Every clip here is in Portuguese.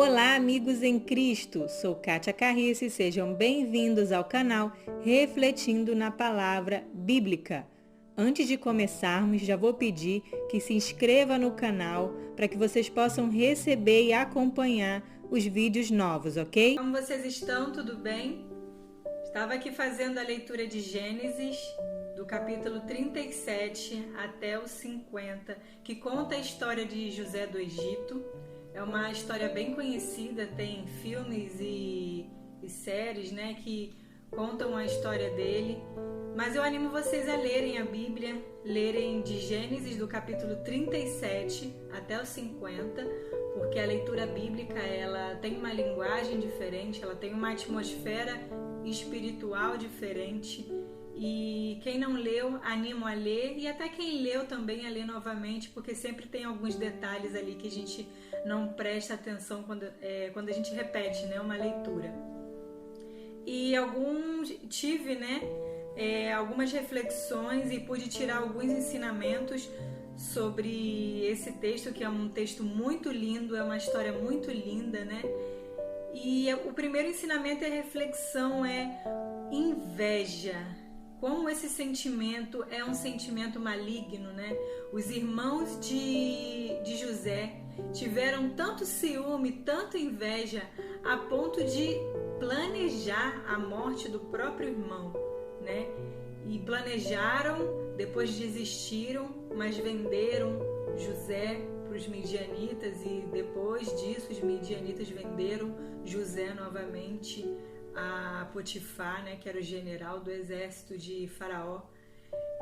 Olá, amigos em Cristo! Sou Kátia Carriço e sejam bem-vindos ao canal Refletindo na Palavra Bíblica. Antes de começarmos, já vou pedir que se inscreva no canal para que vocês possam receber e acompanhar os vídeos novos, ok? Como vocês estão? Tudo bem? Estava aqui fazendo a leitura de Gênesis, do capítulo 37 até o 50, que conta a história de José do Egito. É uma história bem conhecida, tem filmes e séries, né, que contam a história dele. Mas eu animo vocês a lerem a Bíblia, lerem de Gênesis do capítulo 37 até o 50, porque a leitura bíblica ela tem uma linguagem diferente, ela tem uma atmosfera espiritual diferente. E quem não leu, animo a ler, e até quem leu também a ler novamente, porque sempre tem alguns detalhes ali que a gente não presta atenção quando a gente repete, né, uma leitura. E tive, né, algumas reflexões e pude tirar alguns ensinamentos sobre esse texto, que é um texto muito lindo, é uma história muito linda, né? E o primeiro ensinamento e reflexão é inveja. Como esse sentimento é um sentimento maligno, né? Os irmãos de José tiveram tanto ciúme, tanta inveja, a ponto de planejar a morte do próprio irmão, né? E planejaram, depois desistiram, mas venderam José para os midianitas e depois disso os midianitas venderam José novamente a Potifar, né, que era o general do exército de Faraó.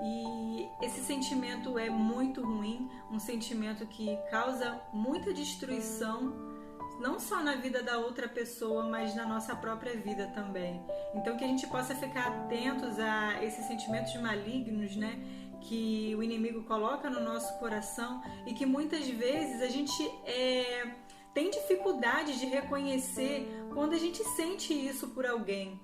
E esse sentimento é muito ruim, um sentimento que causa muita destruição, não só na vida da outra pessoa, mas na nossa própria vida também. Então que a gente possa ficar atentos a esses sentimentos malignos, né, que o inimigo coloca no nosso coração e que muitas vezes a gente tem dificuldade de reconhecer quando a gente sente isso por alguém.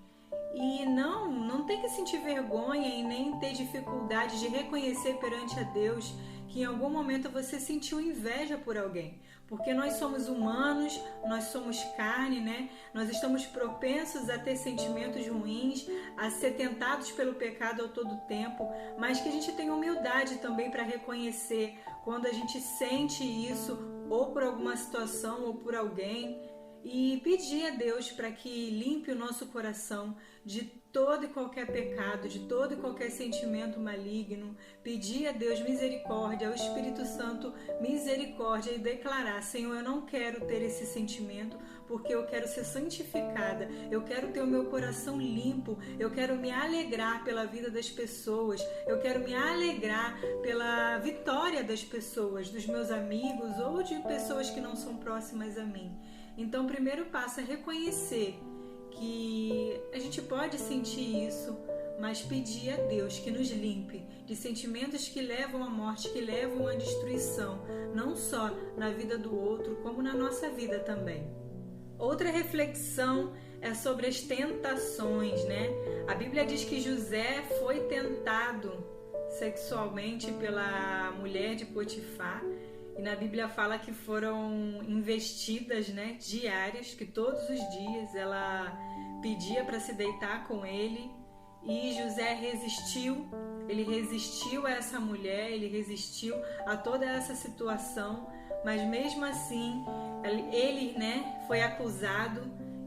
E não tem que sentir vergonha e nem ter dificuldade de reconhecer perante a Deus que em algum momento você sentiu inveja por alguém. Porque nós somos humanos, nós somos carne, né? Nós estamos propensos a ter sentimentos ruins, a ser tentados pelo pecado ao todo tempo, mas que a gente tenha humildade também para reconhecer quando a gente sente isso, ou por alguma situação, ou por alguém, e pedir a Deus para que limpe o nosso coração de todo e qualquer pecado, de todo e qualquer sentimento maligno, pedir a Deus misericórdia, ao Espírito Santo misericórdia e declarar: Senhor, eu não quero ter esse sentimento, porque eu quero ser santificada, eu quero ter o meu coração limpo, eu quero me alegrar pela vida das pessoas, eu quero me alegrar pela vitória das pessoas, dos meus amigos ou de pessoas que não são próximas a mim. Então, o primeiro passo é reconhecer que a gente pode sentir isso, mas pedir a Deus que nos limpe de sentimentos que levam à morte, que levam à destruição, não só na vida do outro, como na nossa vida também. Outra reflexão é sobre as tentações, né? A Bíblia diz que José foi tentado sexualmente pela mulher de Potifar. E na Bíblia fala que foram investidas, né, diárias, que todos os dias ela pedia para se deitar com ele. E José resistiu, ele resistiu a essa mulher, ele resistiu a toda essa situação. Mas mesmo assim, ele, né, foi acusado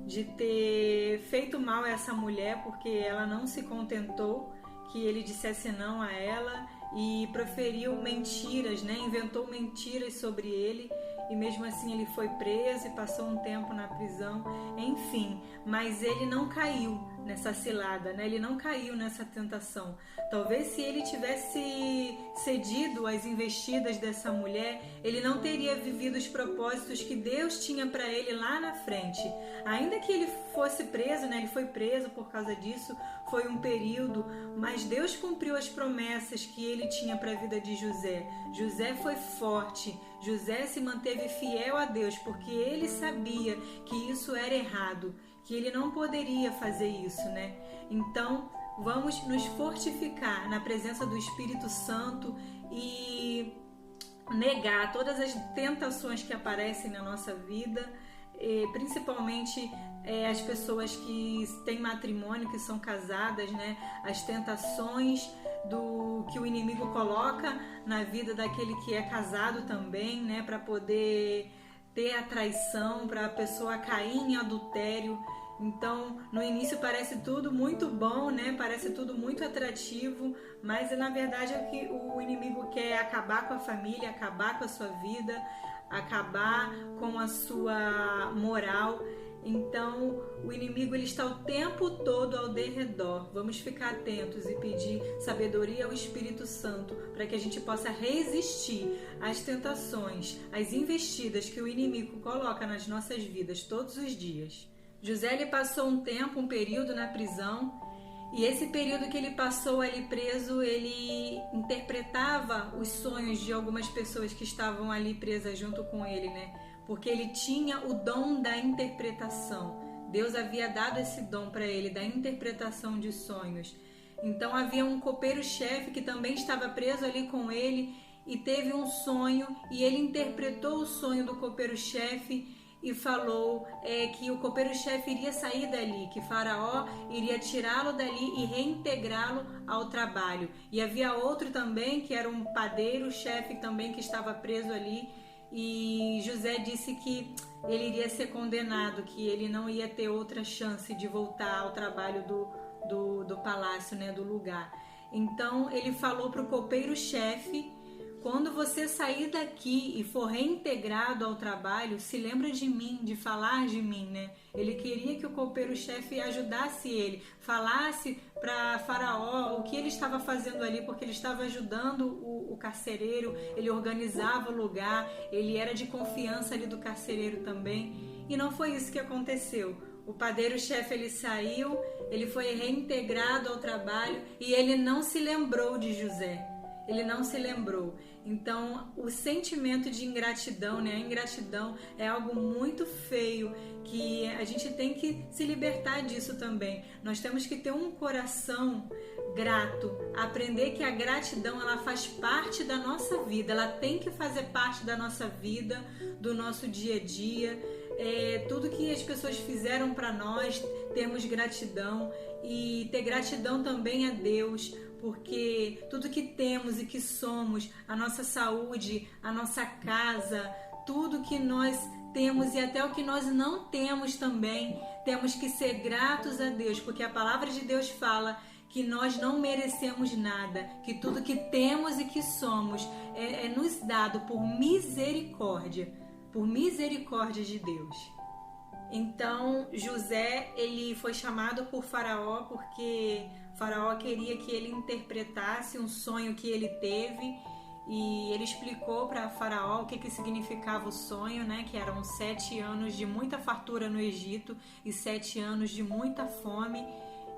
de ter feito mal a essa mulher, porque ela não se contentou que ele dissesse não a ela e proferiu mentiras, né? Inventou mentiras sobre ele, e mesmo assim ele foi preso e passou um tempo na prisão, enfim, mas ele não caiu nessa cilada, né? Ele não caiu nessa tentação. Talvez se ele tivesse cedido às investidas dessa mulher, ele não teria vivido os propósitos que Deus tinha para ele lá na frente. Ainda que ele fosse preso, né? Ele foi preso por causa disso, foi um período, mas Deus cumpriu as promessas que ele tinha para a vida de José. José foi forte, José se manteve fiel a Deus, porque ele sabia que isso era errado, que ele não poderia fazer isso, né? Então, vamos nos fortificar na presença do Espírito Santo e negar todas as tentações que aparecem na nossa vida principalmente as pessoas que têm matrimônio, que são casadas, né? As tentações que o inimigo coloca na vida daquele que é casado também, né? Para poder ter a traição, para a pessoa cair em adultério. Então, no início parece tudo muito bom, né? Parece tudo muito atrativo, mas na verdade é que o inimigo quer acabar com a família, acabar com a sua vida, acabar com a sua moral. Então, o inimigo ele está o tempo todo ao derredor. Vamos ficar atentos e pedir sabedoria ao Espírito Santo para que a gente possa resistir às tentações, às investidas que o inimigo coloca nas nossas vidas todos os dias. José ele passou um período na prisão, e esse período que ele passou ali preso, ele interpretava os sonhos de algumas pessoas que estavam ali presas junto com ele, né? Porque ele tinha o dom da interpretação. Deus havia dado esse dom para ele, da interpretação de sonhos. Então havia um copeiro-chefe que também estava preso ali com ele e teve um sonho, e ele interpretou o sonho do copeiro-chefe e falou que o copeiro-chefe iria sair dali, que Faraó iria tirá-lo dali e reintegrá-lo ao trabalho. E havia outro também, que era um padeiro-chefe também, que estava preso ali, e José disse que ele iria ser condenado, que ele não ia ter outra chance de voltar ao trabalho do palácio, né, do lugar. Então ele falou para o copeiro-chefe: quando você sair daqui e for reintegrado ao trabalho, se lembra de mim, de falar de mim, né? Ele queria que o copeiro-chefe ajudasse ele, falasse para Faraó o que ele estava fazendo ali, porque ele estava ajudando o carcereiro, ele organizava o lugar, ele era de confiança ali do carcereiro também. E não foi isso que aconteceu. O padeiro-chefe ele saiu, ele foi reintegrado ao trabalho e ele não se lembrou de José. Ele não se lembrou. Então, o sentimento de ingratidão, né? A ingratidão é algo muito feio, que a gente tem que se libertar disso também. Nós temos que ter um coração grato, aprender que a gratidão ela faz parte da nossa vida, ela tem que fazer parte da nossa vida, do nosso dia a dia. Tudo que as pessoas fizeram para nós, termos gratidão, e ter gratidão também a Deus, porque tudo que temos e que somos, a nossa saúde, a nossa casa, tudo que nós temos e até o que nós não temos também, temos que ser gratos a Deus, porque a palavra de Deus fala que nós não merecemos nada, que tudo que temos e que somos é nos dado por misericórdia de Deus. Então José ele foi chamado por Faraó porque Faraó queria que ele interpretasse um sonho que ele teve, e ele explicou para Faraó o que significava o sonho, né? Que eram 7 anos de muita fartura no Egito e 7 anos de muita fome.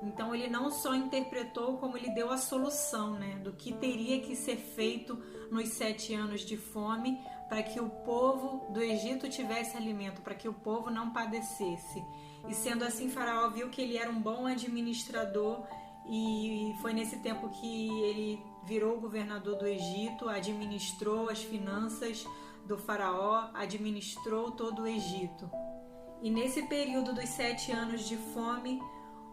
Então ele não só interpretou, como ele deu a solução, né? Do que teria que ser feito nos 7 anos de fome, para que o povo do Egito tivesse alimento, para que o povo não padecesse. E sendo assim, Faraó viu que ele era um bom administrador, e foi nesse tempo que ele virou governador do Egito, administrou as finanças do Faraó, administrou todo o Egito. E nesse período dos 7 anos de fome,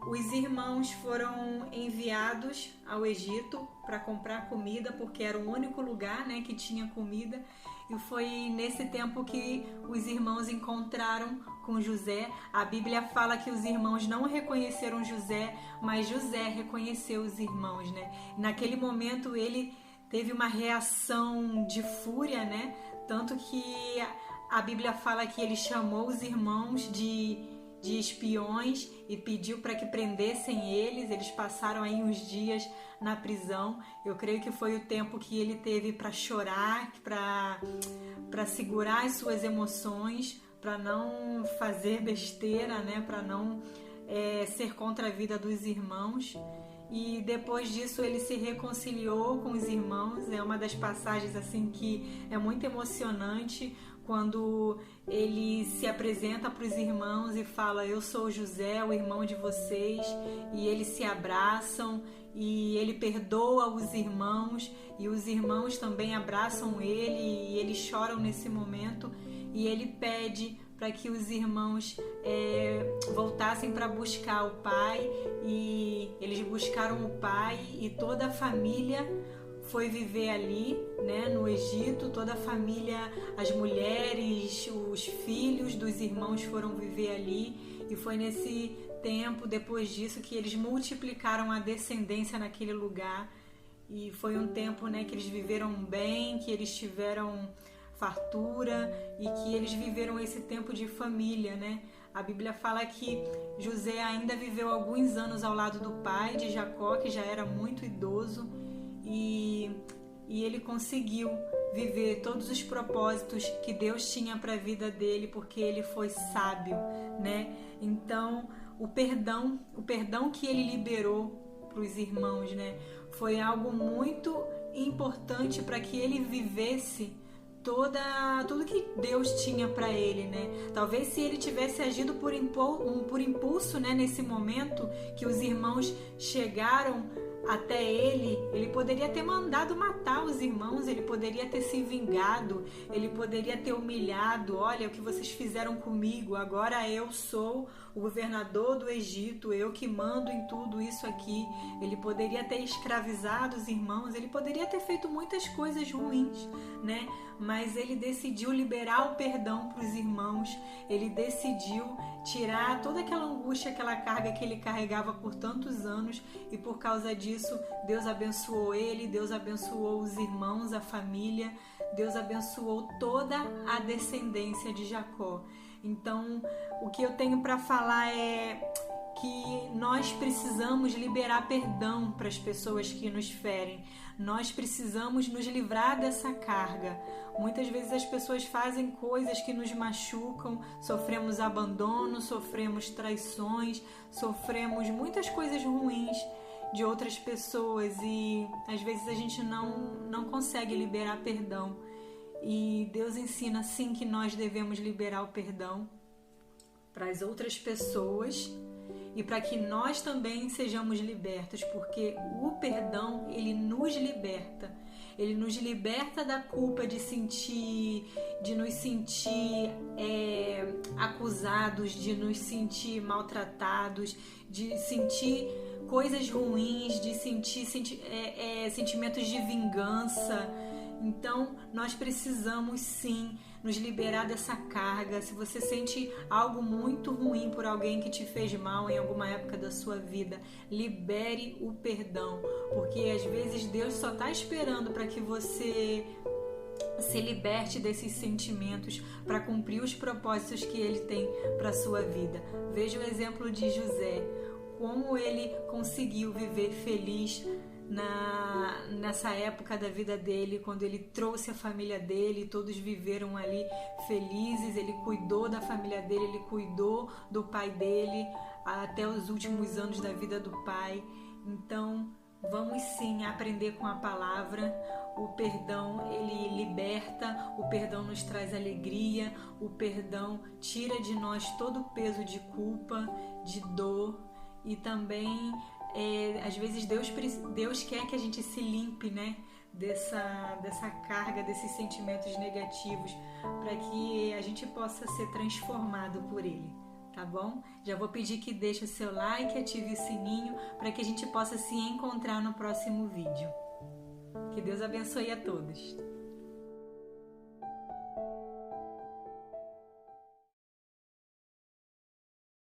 os irmãos foram enviados ao Egito para comprar comida, porque era o único lugar, né, que tinha comida. E foi nesse tempo que os irmãos encontraram com José. A Bíblia fala que os irmãos não reconheceram José, mas José reconheceu os irmãos, né? Naquele momento ele teve uma reação de fúria, né? Tanto que a Bíblia fala que ele chamou os irmãos de espiões e pediu para que prendessem eles. Eles passaram aí uns dias na prisão. Eu creio que foi o tempo que ele teve para chorar, para segurar as suas emoções, para não fazer besteira, né? Para não ser contra a vida dos irmãos. E depois disso ele se reconciliou com os irmãos. É uma das passagens assim que é muito emocionante, quando ele se apresenta para os irmãos e fala: eu sou José, o irmão de vocês, e eles se abraçam e ele perdoa os irmãos, e os irmãos também abraçam ele, e eles choram nesse momento, e ele pede para que os irmãos voltassem para buscar o pai, e eles buscaram o pai e toda a família foi viver ali, né, no Egito. Toda a família, as mulheres, os filhos dos irmãos foram viver ali, e foi nesse tempo, depois disso, que eles multiplicaram a descendência naquele lugar. E foi um tempo, né, que eles viveram bem, que eles tiveram fartura e que eles viveram esse tempo de família, né? A Bíblia fala que José ainda viveu alguns anos ao lado do pai de Jacó, que já era muito idoso, e ele conseguiu viver todos os propósitos que Deus tinha para a vida dele, porque ele foi sábio, né? Então, o perdão que ele liberou para os irmãos, né, foi algo muito importante para que ele vivesse tudo que Deus tinha para ele, né? Talvez se ele tivesse agido por impulso, né, nesse momento que os irmãos chegaram até ele poderia ter mandado matar os irmãos, ele poderia ter se vingado, ele poderia ter humilhado. Olha o que vocês fizeram comigo, agora eu sou o governador do Egito, eu que mando em tudo isso aqui. Ele poderia ter escravizado os irmãos, ele poderia ter feito muitas coisas ruins, né? Mas ele decidiu liberar o perdão para os irmãos, ele decidiu tirar toda aquela angústia, aquela carga que ele carregava por tantos anos, e por causa disso Deus abençoou ele, Deus abençoou os irmãos, a família, Deus abençoou toda a descendência de Jacó. Então, o que eu tenho para falar é que nós precisamos liberar perdão para as pessoas que nos ferem. Nós precisamos nos livrar dessa carga. Muitas vezes as pessoas fazem coisas que nos machucam, sofremos abandono, sofremos traições, sofremos muitas coisas ruins de outras pessoas, e às vezes a gente não consegue liberar perdão. E Deus ensina sim que nós devemos liberar o perdão para as outras pessoas e para que nós também sejamos libertos, porque o perdão, ele nos liberta. Ele nos liberta da culpa de nos sentir acusados, de nos sentir maltratados, de sentir coisas ruins, de sentir sentimentos de vingança. Então, nós precisamos sim nos liberar dessa carga. Se você sente algo muito ruim por alguém que te fez mal em alguma época da sua vida, libere o perdão, porque às vezes Deus só está esperando para que você se liberte desses sentimentos para cumprir os propósitos que Ele tem para a sua vida. Veja o exemplo de José, como ele conseguiu viver feliz nessa época da vida dele, quando ele trouxe a família dele, todos viveram ali felizes. Ele cuidou da família dele, ele cuidou do pai dele até os últimos anos da vida do pai. Então, vamos sim aprender com a palavra. O perdão, ele liberta, o perdão nos traz alegria, o perdão tira de nós todo o peso de culpa, de dor, e também às vezes Deus quer que a gente se limpe, né, dessa carga, desses sentimentos negativos, para que a gente possa ser transformado por Ele, tá bom? Já vou pedir que deixe o seu like, ative o sininho, para que a gente possa se encontrar no próximo vídeo. Que Deus abençoe a todos.